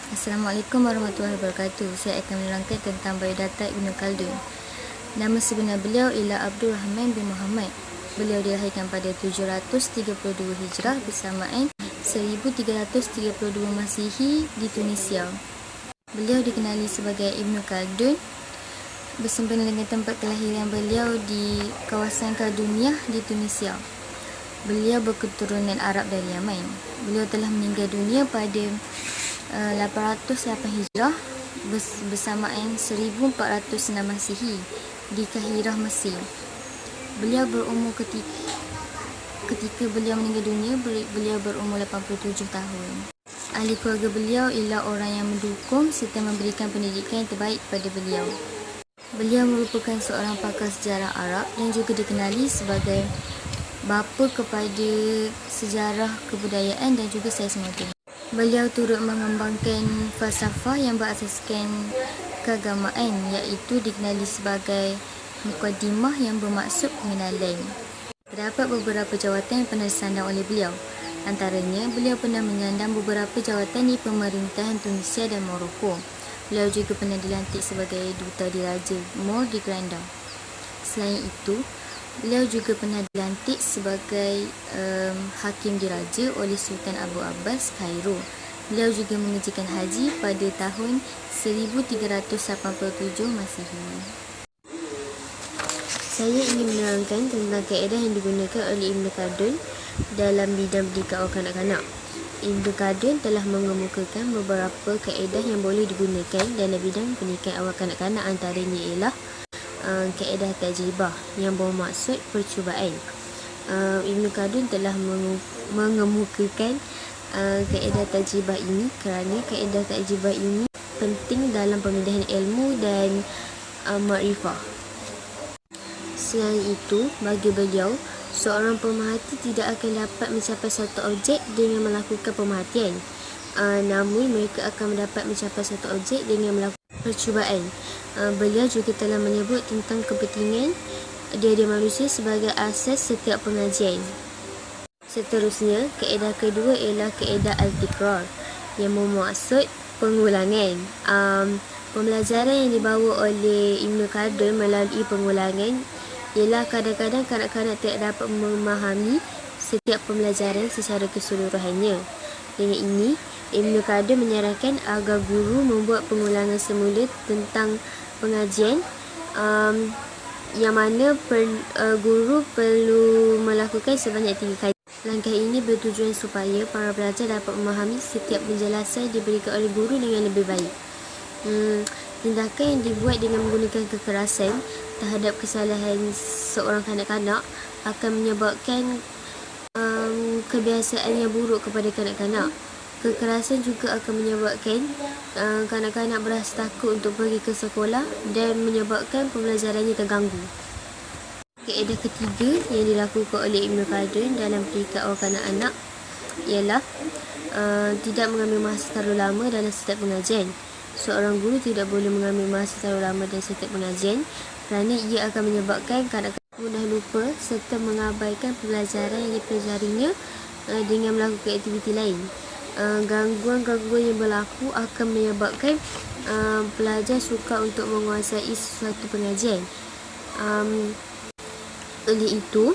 Assalamualaikum warahmatullahi wabarakatuh. Saya akan menerangkan tentang biodata Ibn Khaldun. Nama sebenar beliau ialah Abdul Rahman bin Muhammad. Beliau dilahirkan pada 732 Hijrah bersamaan 1332 Masihi di Tunisia. Beliau dikenali sebagai Ibn Khaldun bersempena dengan tempat kelahiran beliau di kawasan Khalduniyah di Tunisia. Beliau berketurunan Arab dari Yaman. Beliau telah meninggal dunia pada 808 Hijrah bersamaan 1406 Masihi di Kahirah, Mesir. Beliau berumur ketika beliau meninggal dunia, beliau berumur 87 tahun. Ahli keluarga beliau ialah orang yang mendukung serta memberikan pendidikan yang terbaik kepada beliau. Beliau merupakan seorang pakar sejarah Arab dan juga dikenali sebagai bapa kepada sejarah kebudayaan dan juga sains moden. Beliau turut mengembangkan falsafah yang berasaskan keagamaan, iaitu dikenali sebagai Muqaddimah yang bermaksud pengenalan. Terdapat beberapa jawatan yang pernah disandang oleh beliau. Antaranya, beliau pernah menyandang beberapa jawatan di pemerintahan Tunisia dan Morocco. Beliau juga pernah dilantik sebagai duta diraja Mor di Granda. Selain itu, beliau juga pernah dilantik sebagai hakim diraja oleh Sultan Abu Abbas Kairo. Beliau juga mengerjakan haji pada tahun 1387 Masihi. Saya ingin menerangkan tentang kaedah yang digunakan oleh Ibn Khaldun dalam bidang pendidikan awal kanak-kanak. Ibn Khaldun telah mengemukakan beberapa kaedah yang boleh digunakan dalam bidang pendidikan awal kanak-kanak, antaranya ialah kaedah tajribah yang bermaksud percubaan. Ibn Khaldun telah mengemukakan kaedah tajribah ini kerana kaedah tajribah ini penting dalam pemindahan ilmu dan makrifah. Selain itu, bagi beliau, seorang pemerhati tidak akan dapat mencapai satu objek dengan melakukan pemerhatian, namun mereka akan dapat mencapai satu objek dengan melakukan percubaan. Beliau juga telah menyebut tentang kepentingan diri manusia sebagai asas setiap pengajian. Seterusnya, kaedah kedua ialah kaedah al-tikrar yang bermaksud pengulangan. Pembelajaran yang dibawa oleh Ibn Khaldun melalui pengulangan ialah kadang-kadang kanak-kanak tidak dapat memahami setiap pembelajaran secara keseluruhannya. Dengan ini, Ibn Khaldun menyarankan agar guru membuat pengulangan semula tentang pengajian, yang mana guru perlu melakukan sebanyak 3 kali. Langkah ini bertujuan supaya para pelajar dapat memahami setiap penjelasan diberikan oleh guru dengan lebih baik. Tindakan yang dibuat dengan menggunakan kekerasan terhadap kesalahan seorang kanak-kanak akan menyebabkan kebiasaan yang buruk kepada kanak-kanak. Kekerasan juga akan menyebabkan kanak-kanak berasa takut untuk pergi ke sekolah dan menyebabkan pembelajarannya terganggu. Kaedah ketiga yang dilakukan oleh Ibn Khaldun dalam pendidikan awal kanak-kanak ialah tidak mengambil masa terlalu lama dalam setiap pengajian. Seorang guru tidak boleh mengambil masa terlalu lama dalam setiap pengajian kerana ia akan menyebabkan kanak-kanak mudah lupa serta mengabaikan pelajaran yang dipelajarinya dengan melakukan aktiviti lain. Gangguan-gangguan yang berlaku akan menyebabkan pelajar suka untuk menguasai sesuatu pengajian. Oleh itu,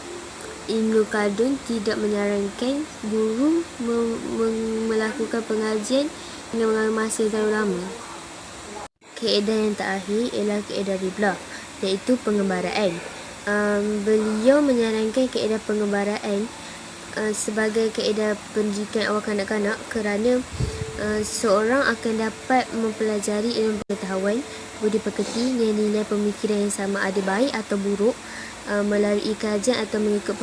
Ibn Khaldun tidak menyarankan guru melakukan pengajian dengan mengambil masa terlalu lama. Kaedah yang terakhir ialah kaedah riblah, iaitu pengembaraan. Beliau menyarankan kaedah pengembaraan sebagai kaedah pendidikan awal kanak-kanak kerana seorang akan dapat mempelajari ilmu pengetahuan, budi pekerti dengan nilai pemikiran yang sama ada baik atau buruk melalui kajian atau mengikut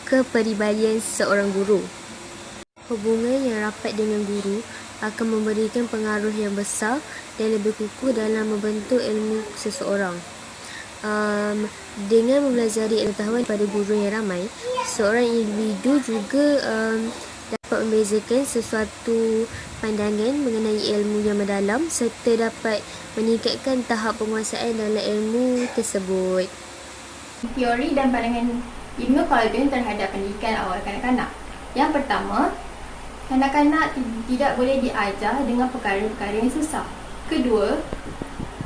kepribadian seorang guru. Hubungan yang rapat dengan guru akan memberikan pengaruh yang besar dan lebih kukuh dalam membentuk ilmu seseorang. Dengan mempelajari ilmu pengetahuan pada guru yang ramai, seorang individu juga dapat membezakan sesuatu pandangan mengenai ilmu yang mendalam serta dapat meningkatkan tahap penguasaan dalam ilmu tersebut. Teori dan pandangan Ibn Khaldun terhadap pendidikan awal kanak-kanak. Yang pertama, kanak-kanak tidak boleh diajar dengan perkara-perkara yang susah. Kedua,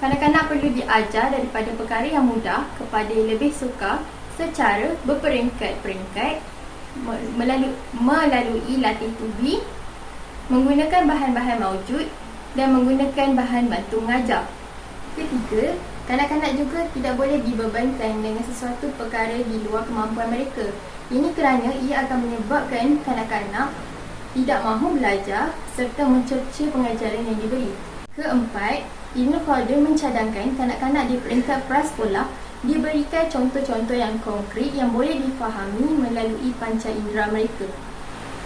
kanak-kanak perlu diajar daripada perkara yang mudah kepada yang lebih sukar secara berperingkat-peringkat melalui latih tubi, menggunakan bahan-bahan maujud dan menggunakan bahan bantu mengajar. Ketiga, kanak-kanak juga tidak boleh dibebankan dengan sesuatu perkara di luar kemampuan mereka. Ini kerana ia akan menyebabkan kanak-kanak tidak mahu belajar serta mencerca pengajaran yang diberi. Keempat, Ibn Khaldun mencadangkan kanak-kanak di peringkat prasekolah diberikan contoh-contoh yang konkret yang boleh difahami melalui panca indera mereka.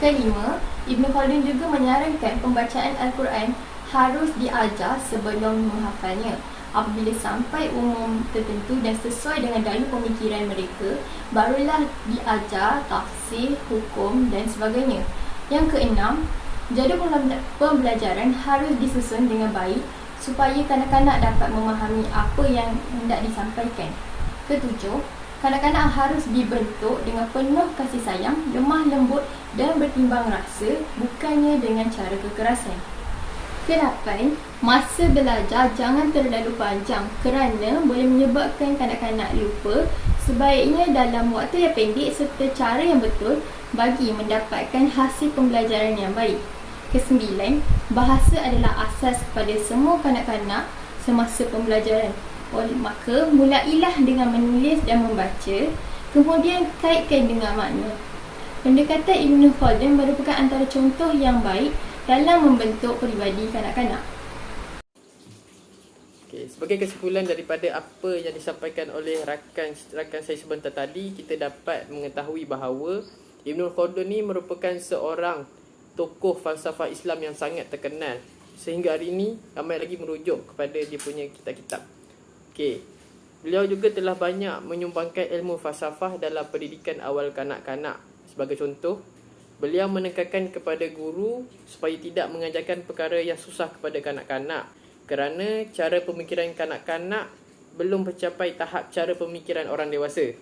Kelima, Ibn Khaldun juga menyarankan pembacaan Al-Quran harus diajar sebelum menghafalnya. Apabila sampai umur tertentu dan sesuai dengan daya pemikiran mereka, barulah diajar tafsir, hukum dan sebagainya. Yang keenam, jadual pembelajaran harus disusun dengan baik supaya kanak-kanak dapat memahami apa yang hendak disampaikan. Ketujuh, kanak-kanak harus dibentuk dengan penuh kasih sayang, lemah lembut dan bertimbang rasa, bukannya dengan cara kekerasan. Kedelapan, masa belajar jangan terlalu panjang kerana boleh menyebabkan kanak-kanak lupa. Sebaiknya dalam waktu yang pendek serta cara yang betul bagi mendapatkan hasil pembelajaran yang baik. Kesembilan, bahasa adalah asas kepada semua kanak-kanak semasa pembelajaran. Oleh maka, mulailah dengan menulis dan membaca, kemudian kaitkan dengan makna. Pendekatan Ibn Khaldun merupakan antara contoh yang baik dalam membentuk peribadi kanak-kanak. Sebagai kesimpulan daripada apa yang disampaikan oleh rakan saya sebentar tadi, kita dapat mengetahui bahawa Ibn Khaldun ni merupakan seorang tokoh falsafah Islam yang sangat terkenal. Sehingga hari ini ramai lagi merujuk kepada dia punya kitab-kitab. Beliau juga telah banyak menyumbangkan ilmu falsafah dalam pendidikan awal kanak-kanak. Sebagai contoh, beliau menekankan kepada guru supaya tidak mengajarkan perkara yang susah kepada kanak-kanak kerana cara pemikiran kanak-kanak belum mencapai tahap cara pemikiran orang dewasa.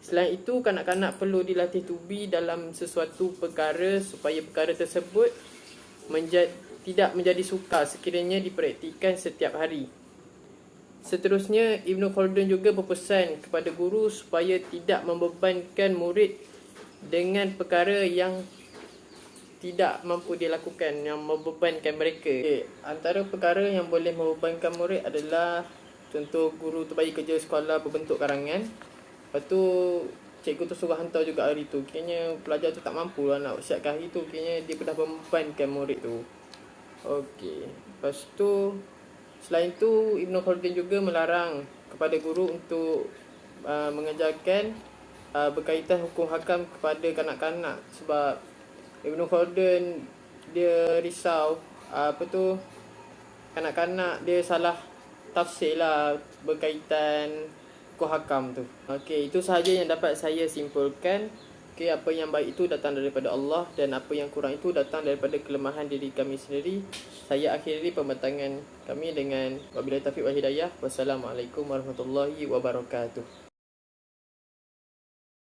Selain itu, kanak-kanak perlu dilatih tubi dalam sesuatu perkara supaya perkara tersebut tidak menjadi sukar sekiranya dipraktikkan setiap hari. Seterusnya, Ibn Khaldun juga berpesan kepada guru supaya tidak membebankan murid dengan perkara yang tidak mampu dilakukan, yang membebankan mereka. Antara perkara yang boleh membebankan murid adalah contoh guru tu bagi kerja sekolah berbentuk karangan. Lepas tu cikgu tu suruh hantar juga hari tu. Kiranya pelajar tu tak mampu lah nak siapkan hari tu. Kiranya dia dah membebankan murid tu. Lepas tu, selain tu Ibn Khaldun juga melarang kepada guru untuk mengajarkan berkaitan hukum hakam kepada kanak-kanak. Sebab Ibn Khaldun dia risau kanak-kanak dia salah tafsir lah berkaitan hukum hakam tu. Itu sahaja yang dapat saya simpulkan. Apa yang baik itu datang daripada Allah dan apa yang kurang itu datang daripada kelemahan diri kami sendiri. Saya akhiri pembentangan kami dengan wabillahi taufiq wal hidayah. Wassalamualaikum warahmatullahi wabarakatuh.